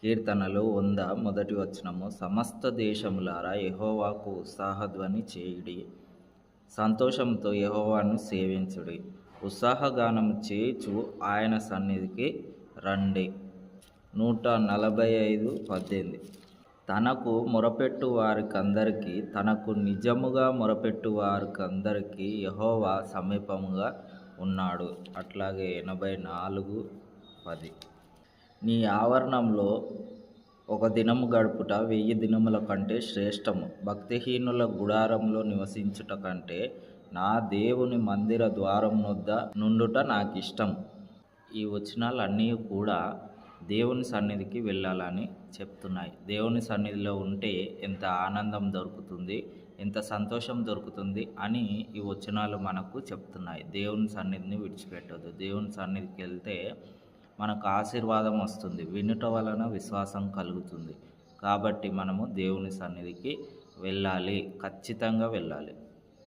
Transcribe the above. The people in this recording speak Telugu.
కీర్తనలు 100 మొదటి వచనము. సమస్త దేశములారా యెహోవాకు ఉత్సాహధ్వని చేయుడి, సంతోషంతో యెహోవాను సేవించుడి, ఉత్సాహగానము చేయుచు ఆయన సన్నిధికి రండి. 145:18. తనకు మొరపెట్టు వారికందరికీ, తనకు నిజముగా మొరపెట్టు వారికందరికీ యెహోవా సమీపముగా ఉన్నాడు. అట్లాగే 84:10. నీ ఆవరణంలో ఒక దినము గడుపుట 1000 దినముల కంటే శ్రేష్టము. భక్తిహీనుల గుడారంలో నివసించుట కంటే నా దేవుని మందిర ద్వారం వద్ద నుండుట నాకిష్టం. ఈ వచనాలన్నీ కూడా దేవుని సన్నిధికి వెళ్ళాలని చెప్తున్నాయి. దేవుని సన్నిధిలో ఉంటే ఎంత ఆనందం దొరుకుతుంది, ఎంత సంతోషం దొరుకుతుంది అని ఈ వచనాలు మనకు చెప్తున్నాయి. దేవుని సన్నిధిని విడిచిపెట్టొద్దు. దేవుని సన్నిధికి వెళ్తే మనకు ఆశీర్వాదం వస్తుంది. వినుట వలన విశ్వాసం కలుగుతుంది. కాబట్టి మనము దేవుని సన్నిధికి వెళ్ళాలి, ఖచ్చితంగా వెళ్ళాలి.